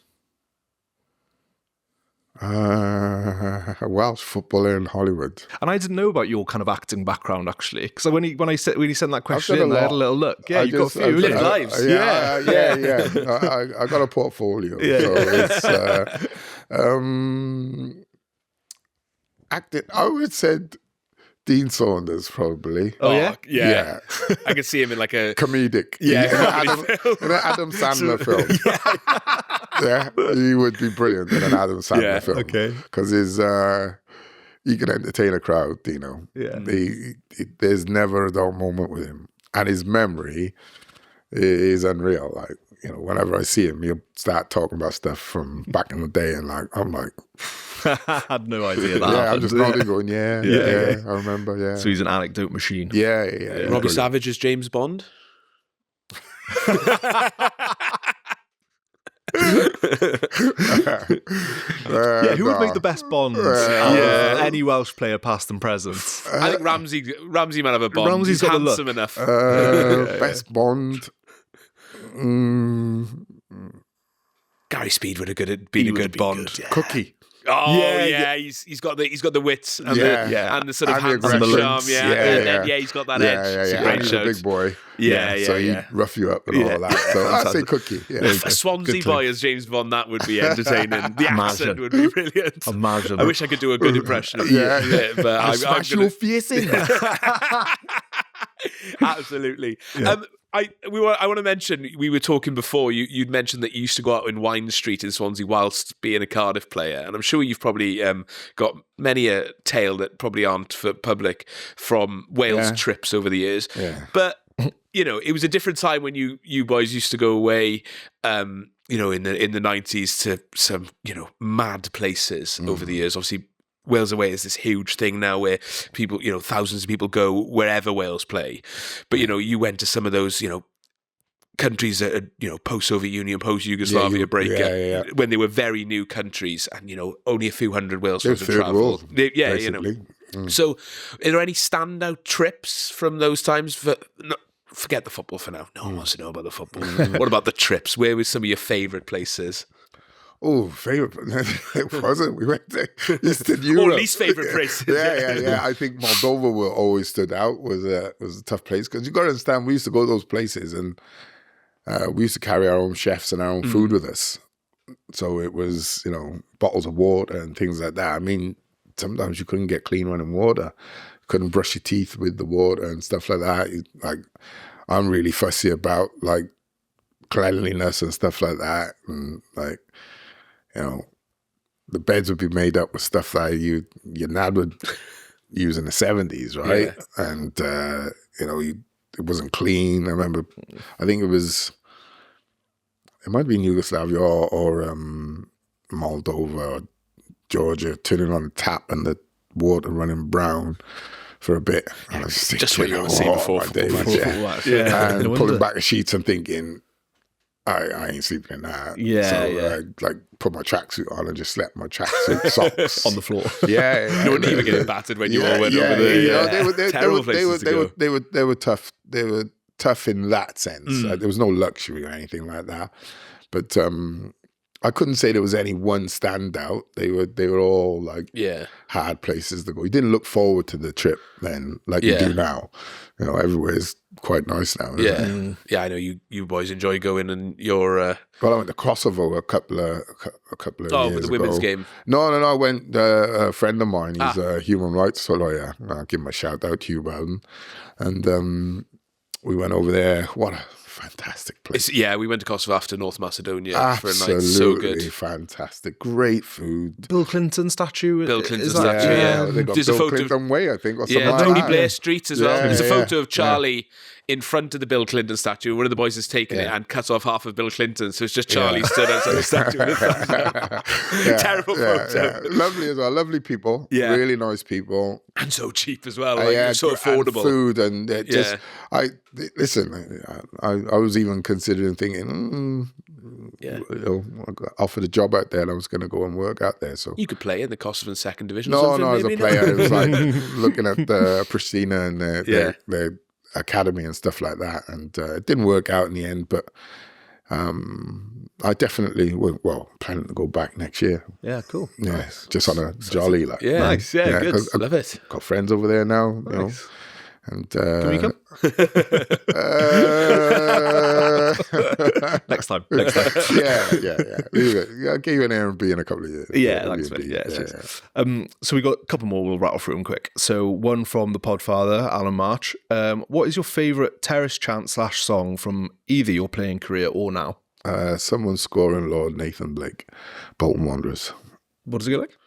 Welsh footballer in Hollywood. And I didn't know about your kind of acting background, actually, because when he sent that question done in, a I had a lot. little look. Yeah, you've got a few. Lived lives. I got a portfolio. So it's acting. I would say Dean Saunders, probably. Oh, yeah? Yeah. I could see him in like a... Comedic. Yeah, in an Adam Sandler film. Yeah, he would be brilliant in an Adam Sandler film. Okay. Because he can entertain a crowd, you know. Yeah. There's never a dull moment with him. And his memory is unreal. Like, you know, whenever I see him, he'll start talking about stuff from back in the day, and like, I'm like... I had no idea that. Yeah, I'm just nodding going, yeah, I remember, yeah. So he's an anecdote machine. Yeah. Robbie Savage as James Bond? Who would make the best Bond out of any Welsh player, past and present? I think Ramsey might have a Bond. Ramsey's He's got the handsome look. enough. Best Bond. Gary Speed would have been a good Bond. Cookie. Oh Yeah. He's got the wits and Yeah. and the sort of And the handsome aggression. charm. He's got that edge. It's a And great he's shout. a big boy. Yeah. So he'd rough you up and all that. So I'd say Cookie. Yeah. A Swansea boy as James Bond, that would be entertaining. The accent would be brilliant. Imagine. I wish I could do a good impression of Yeah. but I'm gonna... face in. Absolutely. I want to mention, we were talking before, you'd mentioned that you used to go out in Wine Street in Swansea whilst being a Cardiff player, and I'm sure you've probably got many a tale that probably aren't for public from Wales trips over the years. Yeah. But, you know, it was a different time when you boys used to go away, you know, in the 90s to some, you know, mad places over the years. Obviously, Wales Away is this huge thing now where people, you know, thousands of people go wherever Wales play. But, you know, you went to some of those, you know, countries that are, you know, post-Soviet Union, post-Yugoslavia break, when they were very new countries and, you know, only a few hundred Wales fans would travel. You know. So, are there any standout trips from those times? Forget the football for now. No one wants to know about the football. What about the trips? Where were some of your favourite places? Oh, favourite. It wasn't. We went to Eastern Europe. Or least favourite places. Yeah. I think Moldova always stood out, was a tough place. Because you've got to understand, we used to go to those places and we used to carry our own chefs and our own food with us. So it was, you know, bottles of water and things like that. I mean, sometimes you couldn't get clean running water. Couldn't brush your teeth with the water and stuff like that. Like, I'm really fussy about, like, cleanliness and stuff like that. And, like, you know, the beds would be made up with stuff that your dad would use in the 70s, right? Yeah. And, you know, it wasn't clean. I remember, I think it might be in Yugoslavia or Moldova or Georgia, turning on the tap and the water running brown for a bit. And I was thinking, just what you want to see before football. And pulling back the sheets and thinking, I ain't sleeping in that. I like put my tracksuit on and just slept my tracksuit socks on the floor. Yeah. You weren't even getting battered when you all went over there. Terrible places to go. They were tough. They were tough in that sense. There was no luxury or anything like that. But I couldn't say there was any one standout. They were all like hard places to go. You didn't look forward to the trip then like you do now. You know, everywhere's quite nice now. Yeah, I know you boys enjoy going, and you're. Well, I went to Kosovo a couple of years ago. For the women's game. No. I went. A friend of mine, he's a human rights lawyer. I'll give him a shout out to you, Bowden. And we went over there. What a fantastic place! We went to Kosovo after North Macedonia for a night. So Absolutely good, fantastic, great food. Bill Clinton statue. Bill Clinton statue. Yeah, they got there's Bill a photo Clinton Way, I think, or something like Tony that. Blair Street as well. There's a photo of Charlie in front of the Bill Clinton statue. One of the boys has taken it and cut off half of Bill Clinton, so it's just Charlie stood outside the statue. Terrible photo. Yeah. Lovely as well. Lovely people. Yeah. Really nice people. And so cheap as well. Like, so affordable. And food and just. Listen. I was even considering thinking. You know, I got offered a job out there, and I was going to go and work out there. So you could play in the Kosovan second division. No, as a player, it was like looking at Pristina and their academy and stuff like that, and it didn't work out in the end. But I definitely planning to go back next year. Yeah, cool. Yeah, Nice. just on a jolly like. Yeah, Nice. Yeah, good. Love it. Got friends over there now. You know, Nice. and Can we come? Next time. yeah. Leave it. I'll give you an Airbnb in a couple of years. Yeah, thanks, mate. Yeah, cheers. So we got a couple more. We'll rattle through them quick. So one from the Podfather, Alan March. What is your favourite terrace chant / song from either your playing career or now? Someone scoring Lord Nathan Blake, Bolton Wanderers. What does it go like?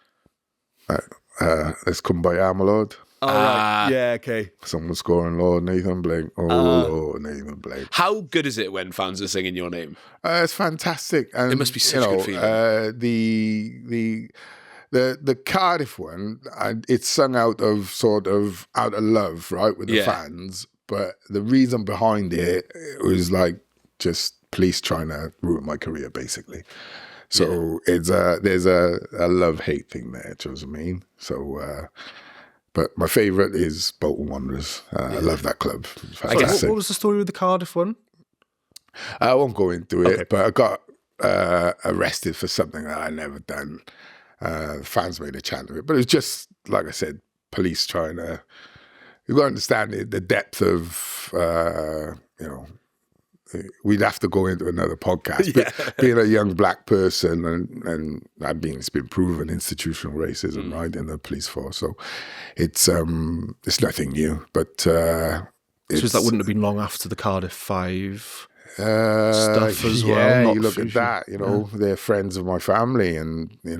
Let's come by Armalord. Oh, right. Yeah, okay. Someone scoring Lord Nathan Blake. Lord Nathan Blake. How good is it when fans are singing your name? It's fantastic. And, it must be such a good feeling. The Cardiff one, it's sung out of love, right, with the fans. But the reason behind it was like just police trying to ruin my career, basically. So there's a love-hate thing there, do you know what I mean? So, but my favourite is Bolton Wanderers. I love that club. I guess, what was the story with the Cardiff one? I won't go into it, but I got arrested for something that I'd never done. Fans made a chant of it, but it was just, like I said, police trying to... You've got to understand the depth of, we'd have to go into another podcast. But being a young black person, and it's been proven institutional racism, right, in the police force. So it's nothing new. But that wouldn't have been long after the Cardiff 5 stuff as well. Yeah, you look at that. You know, they're friends of my family, and it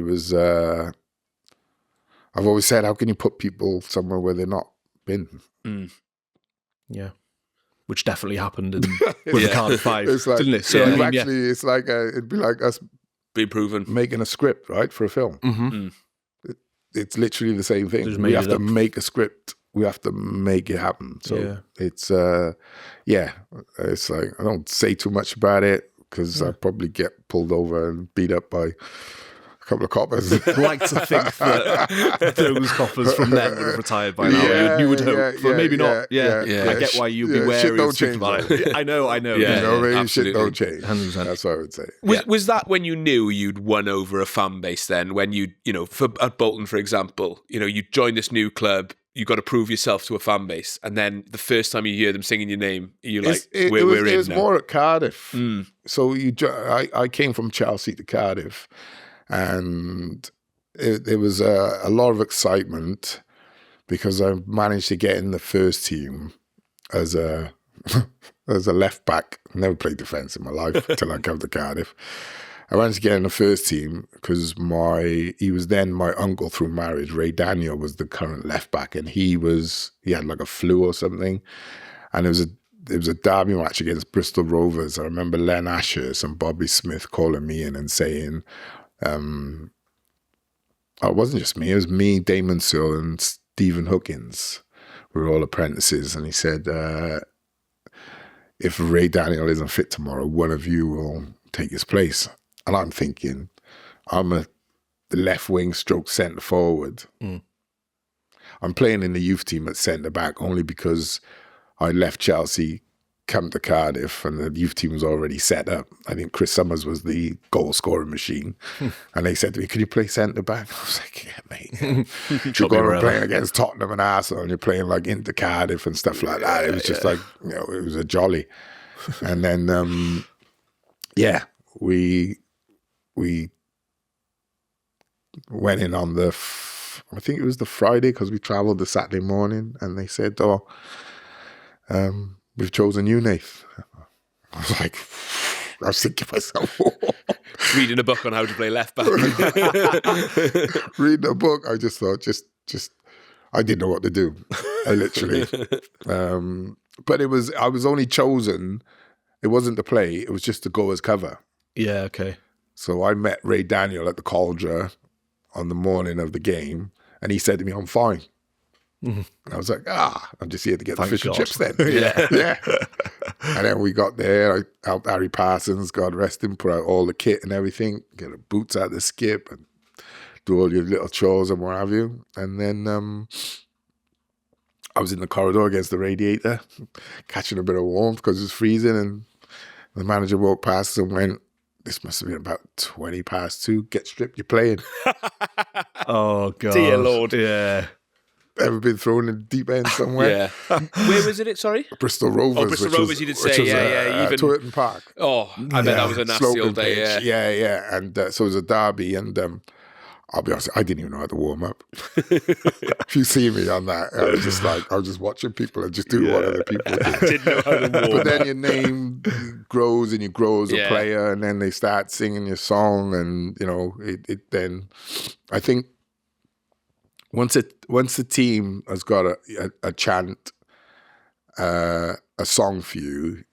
was. I've always said, how can you put people somewhere where they're not been? Yeah. Which definitely happened with the Cardiff 5, like, didn't it? So it's like it'd be like us being proven making a script, right, for a film. Mm-hmm. It's literally the same thing. We have to make a script. We have to make it happen. So it's like I don't say too much about it because I probably get pulled over and beat up by a couple of coppers. I'd like to think that those coppers from then would have retired by now. You would hope, but maybe not. I get why you'd be wary of speaking about it. I know. Shit don't change. 100%. That's what I would say. Was that when you knew you'd won over a fan base then? When at Bolton, for example, you joined this new club, you got to prove yourself to a fan base, and then the first time you hear them singing your name, you're like, we're in now. It was more at Cardiff. So I came from Chelsea to Cardiff, and there was a lot of excitement because I managed to get in the first team as a left back. Never played defence in my life until I came to Cardiff. I managed to get in the first team because he was then my uncle through marriage. Ray Daniel was the current left back, and he had like a flu or something, and it was a derby match against Bristol Rovers. I remember Len Ashurst and Bobby Smith calling me in and saying, it wasn't just me, it was me, Damon Searle and Stephen Hookins. We were all apprentices, and he said, if Ray Daniel isn't fit tomorrow, one of you will take his place. And I'm thinking, I'm the left wing stroke centre forward. I'm playing in the youth team at centre back only because I left Chelsea, come to Cardiff, and the youth team was already set up. I think Chris Summers was the goal scoring machine. And they said to me, could you play centre back? I was like, yeah, mate. You're going playing against Tottenham and Arsenal, and you're playing like into Cardiff and stuff like that. It was just like, it was a jolly. And then, we went in on I think it was the Friday because we travelled the Saturday morning, and they said, we've chosen you, Nath. I was like, I was thinking to myself, reading a book on how to play left back. Reading a book, I just thought, I didn't know what to do. I literally, but I was only chosen. It wasn't to play. It was just to go as cover. Yeah. Okay. So I met Ray Daniel at the Cauldre on the morning of the game, and he said to me, I'm fine. And I was like, I'm just here to get the fish and chips then. Yeah. And then we got there. I helped Harry Parsons, God rest him, put out all the kit and everything, get the boots out the skip and do all your little chores and what have you. And then I was in the corridor against the radiator, catching a bit of warmth because it was freezing, and The manager walked past and went, this must have been about 20 past 2. Get stripped, you're playing. Oh, God. Dear Lord. Yeah. Ever been thrown in the deep end somewhere? Yeah. Where was it? Sorry? Bristol Rovers. Bristol Rovers, you did say, even Turton Park. Oh, I bet that was a nasty old day. Yeah. And so it was a derby, and I'll be honest, I didn't even know how to warm up. If you see me on that, I was just watching people and just doing what other people do. Didn't know how to warm. But then your name grows and you grow as a player, and then they start singing your song, and it then I think once the team has got a chant, a song for you,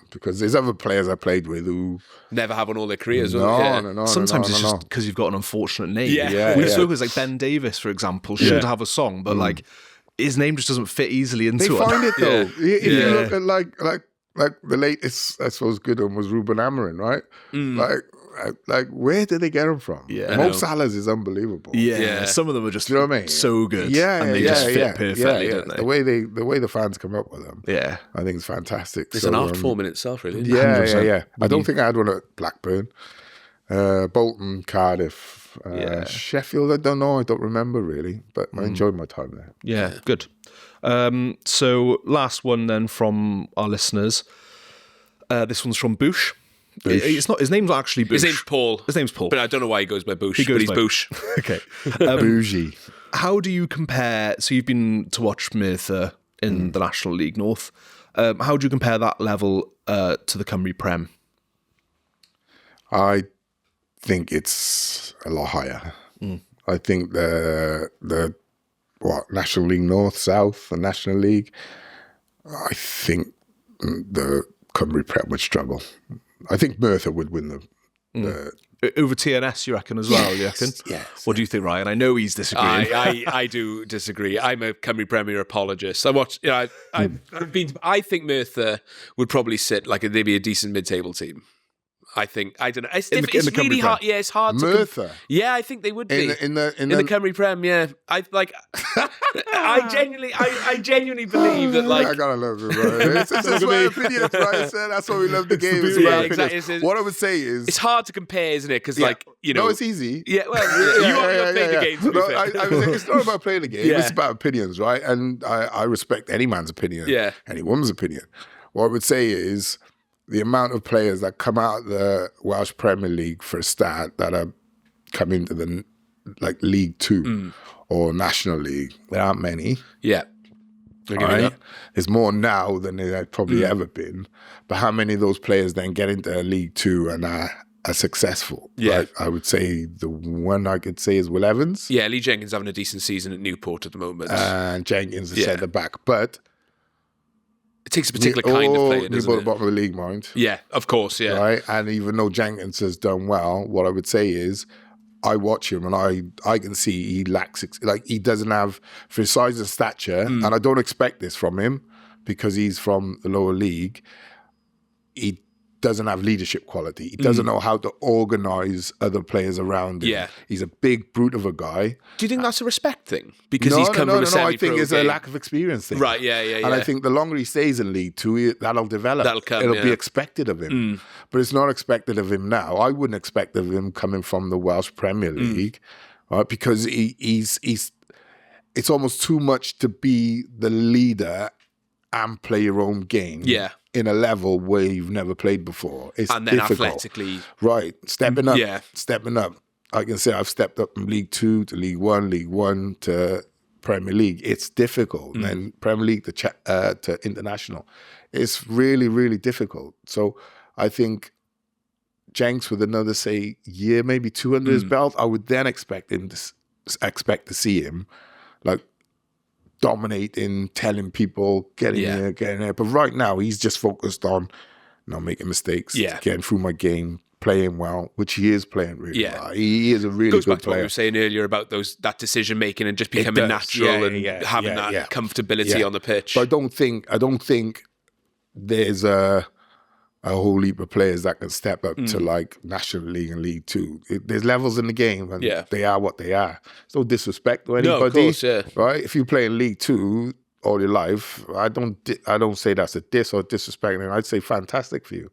because there's other players I played with who never have on all their careers. No. Sometimes it's just because you've got an unfortunate name. Yeah. We've spoken like Ben Davis, for example, should have a song, but like his name just doesn't fit easily into it. They find it though. If you look at like the latest, I suppose, good one was Ruben Amorim, right? Like where did they get him from? Yeah. Mo Salah's is unbelievable. Yeah. Some of them are just Do you know what I mean? so good. Yeah, and they just fit perfectly, don't they? The way the fans come up with them, I think it's fantastic. It's an art form in itself, really. Yeah. I don't think I had one at Blackburn, Bolton, Cardiff, Sheffield. I don't know. I don't remember really, but I enjoyed my time there. Yeah, good. So last one then from our listeners. This one's from Boosh. It's not. His name's not actually Boosh. His name's Paul. But I don't know why he goes by Boosh. He goes but he's Boosh. Okay. Bougie. How do you compare? So you've been to watch Merthyr in the National League North. How do you compare that level to the Cymru Prem? I think it's a lot higher. I think the National League North, South, the National League. I think the Cymru Prem would struggle. I think Merthyr would win the over TNS, you reckon, as well? You reckon? Yes. What do you think, Ryan? I know he's disagreeing. I do disagree. I'm a Cymru Premier apologist. I think Merthyr would probably sit like they'd be a decent mid-table team. I don't know. It's really hard. Yeah, it's hard. Merthyr. I think they would be in the Cymru Prem. Yeah, I genuinely believe that. Like, I gotta love it, right? It's just my opinion, right? That's why we love the game. It's about exactly. What I would say is, it's hard to compare, isn't it? Because no, it's easy. Yeah, well, you haven't played the game. To be fair. I would say it's not about playing the game. It's about opinions, right? And I respect any man's opinion, any woman's opinion. What I would say is, the amount of players that come out of the Welsh Premier League for a start that are coming to the League 2 or National League, there aren't many. Yeah. Right? There's more now than there probably ever been. But how many of those players then get into League 2 and are successful? Yeah. Right? I would say the one I could say is Will Evans. Yeah, Lee Jenkins having a decent season at Newport at the moment. And Jenkins is centre back. But it takes a particular kind of player, doesn't We're it? at the bottom of the league, mind. Yeah, of course, yeah. Right? And even though Jenkins has done well, what I would say is I watch him and I can see he lacks, he doesn't have, for his size and stature, and I don't expect this from him because he's from the lower league, he doesn't have leadership quality. He doesn't know how to organise other players around him. Yeah. He's a big brute of a guy. Do you think that's a respect thing? Because he's come from a semi-pro I think it's game. a lack of experience thing. Right, yeah. And I think the longer he stays in League 2, that'll develop. That'll come, It'll be expected of him. But it's not expected of him now. I wouldn't expect of him coming from the Welsh Premier League, right? Because he's it's almost too much to be the leader and play your own game. Yeah. In a level where you've never played before. It's and then difficult. athletically. Right. Stepping up. Yeah. Stepping up. I can say I've stepped up from League 2 to League 1 to Premier League. It's difficult. And then Premier League to international. It's really, really difficult. So I think Jenks with another, say, year, maybe 2 under his belt, I would then expect to see him dominating, telling people, getting there. But right now, he's just focused on not making mistakes, getting through my game, playing well, which he is playing really well. He is a really Goes good back to what we player. were saying earlier about that decision making and just becoming natural and having that comfortability on the pitch. But I don't think there's a whole heap of players that can step up to National League and League 2. There's levels in the game, and they are what they are. It's no disrespect to anybody, of course, right? If you play in League 2, all your life, I don't say that's a diss or disrespecting. I'd say fantastic for you.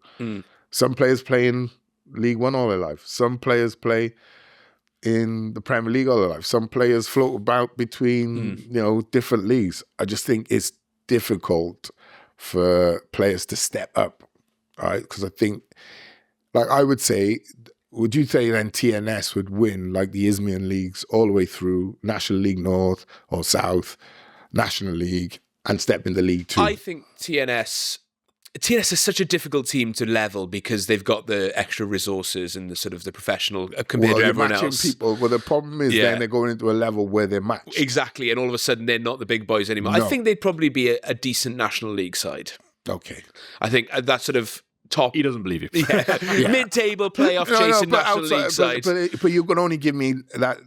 Some players play in League One all their life. Some players play in the Premier League all their life. Some players float about between different leagues. I just think it's difficult for players to step up, right? Because I think, like I would say, would you say then TNS would win like the Isthmian leagues all the way through National League North or South, National League, and step in the League Two? I think TNS is such a difficult team to level because they've got the extra resources and the sort of the professional compared to everyone else. People. Well, the problem is then they're going into a level where they're matched. Exactly, and all of a sudden they're not the big boys anymore. No. I think they'd probably be a decent National League side. Okay. I think that sort of top... He doesn't believe you. Mid-table playoff chasing National League side. But you can only give me that...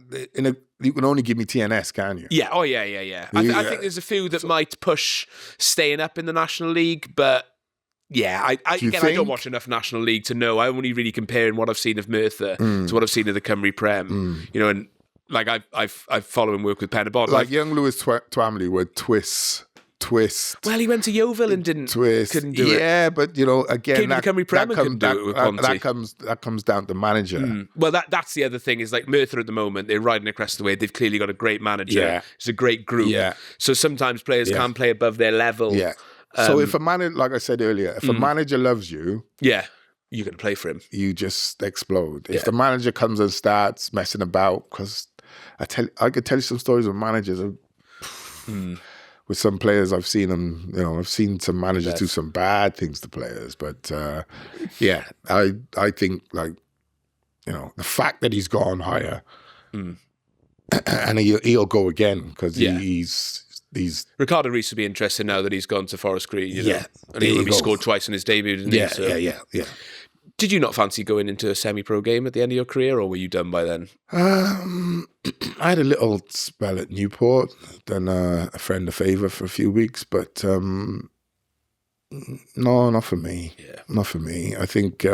You can only give me TNS, can you? Yeah, I think there's a few that might push staying up in the National League, but... Yeah, I don't watch enough National League to know. I'm only really comparing what I've seen of Merthyr to what I've seen of the Cymru Prem. And like I've followed him work with Pen y Bont. Like young Lewis Twamley would twist. Well, he went to Yeovil and couldn't do it. Yeah, but again, Came to the Cymru Prem and couldn't do it with Ponty. That comes down to manager. Well, that's the other thing is like Merthyr at the moment, they're riding across the way. They've clearly got a great manager. Yeah. It's a great group. Yeah. So sometimes players can't play above their level. Yeah. So if a manager, like I said earlier, if a manager loves you, you're going to play for him. You just explode. If the manager comes and starts messing about, because I could tell you some stories of managers with some players. I've seen them. I've seen some managers do some bad things to players. But I think like the fact that he's gone higher, and he'll go again because he's. Ricardo Rees would be interested now that he's gone to Forest Green. And he scored twice in his debut, didn't he? So. Yeah. Did you not fancy going into a semi-pro game at the end of your career, or were you done by then? I had a little spell at Newport, done a friend a favour for a few weeks, but no, not for me. Yeah. Not for me. I think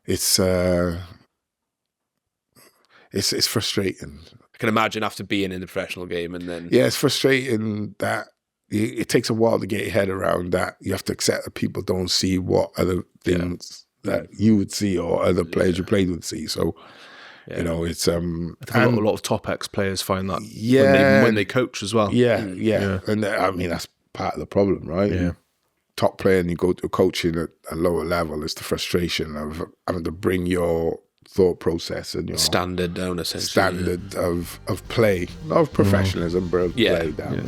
it's frustrating. I can imagine after being in the professional game and then... Yeah, it's frustrating that it takes a while to get your head around that. You have to accept that people don't see what other things that you would see or other players you played would see. So, it's... I think a lot of top X players find that when they coach as well. Yeah. And I mean, that's part of the problem, right? Yeah. Top player and you go to coaching at a lower level, it's the frustration of having to bring your thought process and your standard down, essentially. Standard of play, not of professionalism, but play down. Yeah.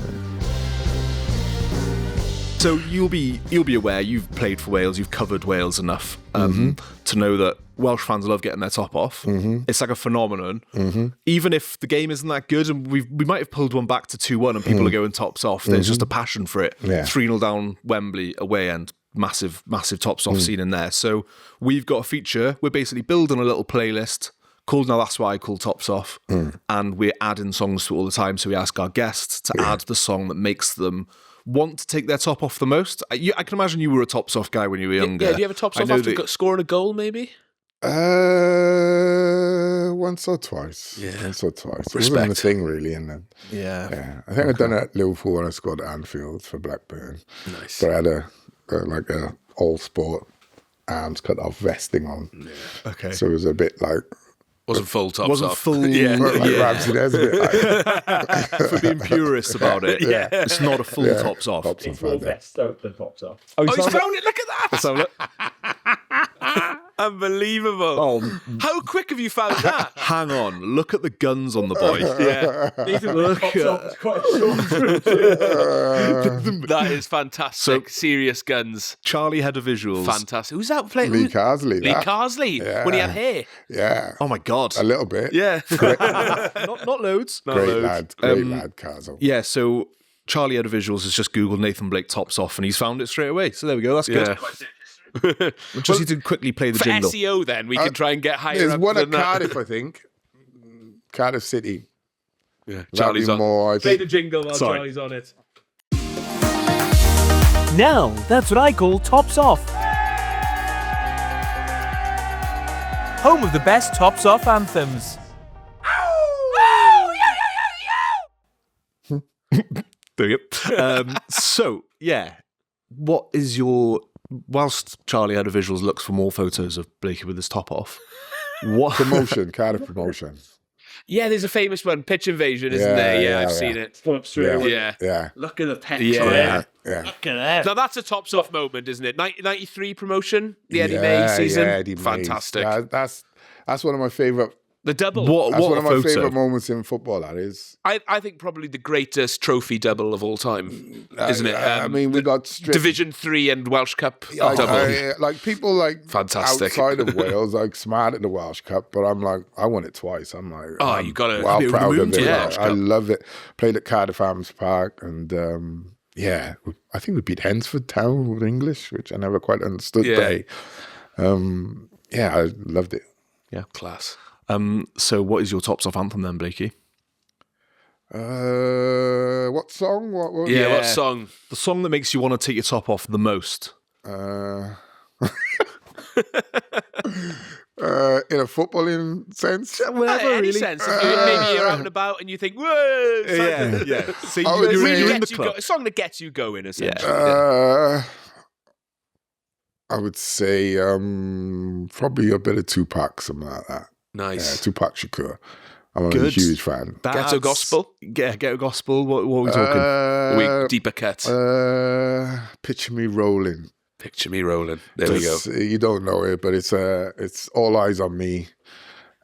So you'll be aware, you've played for Wales, you've covered Wales enough to know that Welsh fans love getting their top off. It's like a phenomenon. Even if the game isn't that good, and we might have pulled one back to 2-1 and people are going tops off, there's just a passion for it. 3-0 down Wembley away end. Massive tops off scene in there. So we've got a feature. We're basically building a little playlist called Now That's Why I Call Tops Off, and we're adding songs to it all the time. So we ask our guests to add the song that makes them want to take their top off the most. I can imagine you were a tops off guy when you were younger. Yeah, do you have a tops off after scoring a goal, maybe? Once or twice. Yeah. Once or twice. Respect. It wasn't a thing really. And then, yeah. I think I'd done it at Liverpool when I scored at Anfield for Blackburn. Nice. So I had a all sport arms cut off vesting on. Yeah. Okay. So it was a bit like... Wasn't full tops wasn't off. Full, Ramsey, there's a bit like... For being purist about it, it's not a full tops off. It's more vest than tops off. Oh, he's found it! Look at that! Let's have a look. Unbelievable. Oh, how quick have you found that? Hang on, look at the guns on the boy. That is fantastic. Serious guns. Charlie Header Visuals. Fantastic. Who's that playing? Lee Carsley. Lee Carsley, when he had hair. Yeah. Oh my God. A little bit. Yeah. not loads. Great lad, Carsel. Yeah, so Charlie Header Visuals has just Googled Nathan Blake tops off and he's found it straight away. So there we go, that's good. We just need to quickly play the for jingle. SEO then, we can try and get higher There's up one than at Cardiff, I think. Cardiff City. Yeah, Charlie's on. More, I Play think. the jingle while Charlie's on it. Now, that's what I call Tops Off. Home of the best Tops Off anthems. There you go. So, yeah, what is your... Whilst Charlie had a visuals, looks for more photos of Blakey with his top off. What Promotion, Cardiff promotion. Yeah, there's a famous one, pitch invasion, isn't there? Yeah, I've seen it. Come up straight. Yeah. Look at the petrol. Yeah. Look at that. Now that's a tops off moment, isn't it? 93 promotion, the Eddie May Yeah, season. Eddie Mays. Fantastic. Yeah, that's one of my favourite. The double. That's one of my photo. favourite moments in football. That is. I think probably the greatest trophy double of all time, isn't it? I mean, we got stripped. Division 3 and Welsh Cup Like, double. like people like Fantastic. outside of Wales, like smart at the Welsh Cup, but I'm like, I won it twice. I'm like, Oh, I'm you got to well be proud of removed it. to the Like, Welsh I Cup. love it. Played at Cardiff Arms Park, and yeah, I think we beat Hensford Town with English, which I never quite understood. Yeah. Yeah, I loved it. Yeah. Class. So what is your tops off anthem then, Blakey? What song? What Yeah, what song? The song that makes you want to take your top off the most. In a footballing sense? Whatever, Any really. sense. If maybe you're out and about and you think, whoa. Yeah. So I would you're say- in the club. A song that gets you going, essentially. I would say probably a bit of Tupac, something like that. Nice. Yeah, Tupac Shakur. I'm a Good. huge fan. Ghetto Gospel? Ghetto Gospel. What are we talking? We deeper cut. Picture Me Rolling. Picture me rolling. There we go. You don't know it, but it's All Eyes on Me,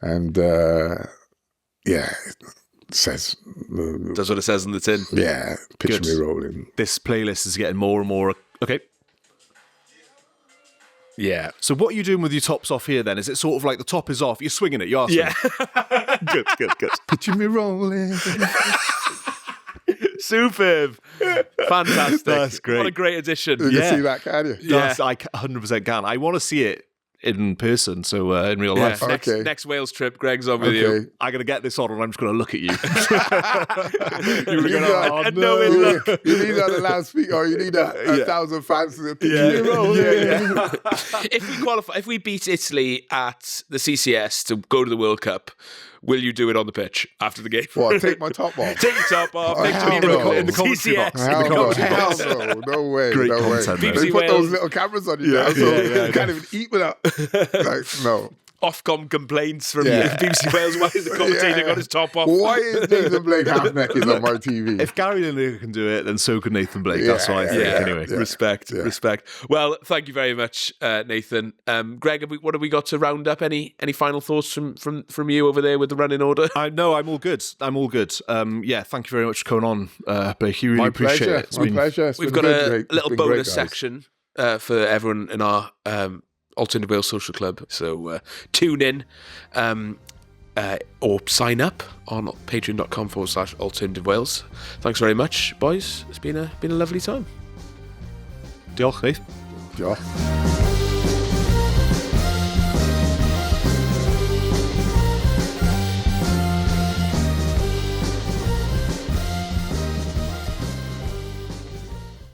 and yeah, it says That's what it says on the tin. yeah, Picture Good. Me Rolling. This playlist is getting more and more... Okay. Yeah. So what are you doing with your tops off here then? Is it sort of like the top is off, you're swinging it, you're Yeah. Good. Picture Me Rolling. Superb. Fantastic. That's great. What a great addition. You can see that, can you? Yeah. Yes, I 100% can. I want to see it in person, so in real Yeah. life. Okay. Next Wales trip, Greg's on with you. Okay. I'm going to get this on and I'm just going to look at you. You need that- no, it look. You need that on the loudspeaker, or you need a 1,000 fans to picture Me Rolling. If we qualify, if we beat Italy at the CCS to go to the World Cup, will you do it on the pitch after the game? What, take my top off? Take your top off. Oh, Picture hell me no. rolling. In the commentary CCS. box. Hell the no, commentary hell box. no way, Great no way. content, They man. put those Wales. little cameras on you now, so you can't even eat without. Like, no. Ofcom complaints from Yeah. BBC Wales. Why is the commentator got his top off? Why is Nathan Blake half naked on my TV? If Gary Lineker can do it, then so can Nathan Blake. That's what I think, anyway. Respect. Well, thank you very much, Nathan. Greg, what have we got to round up? Any final thoughts from you over there with the running order? No, I'm all good. Yeah, thank you very much for coming on, Blake. You really My appreciate pleasure. it. It's My been- pleasure. It's We've been got good, a Drake. It's little been great, bonus guys. section for everyone in our Alternative Wales Social Club. So tune in or sign up on patreon.com/Alternative Wales. Thanks very much, boys. It's been a lovely time. Diolch, mate. Yeah.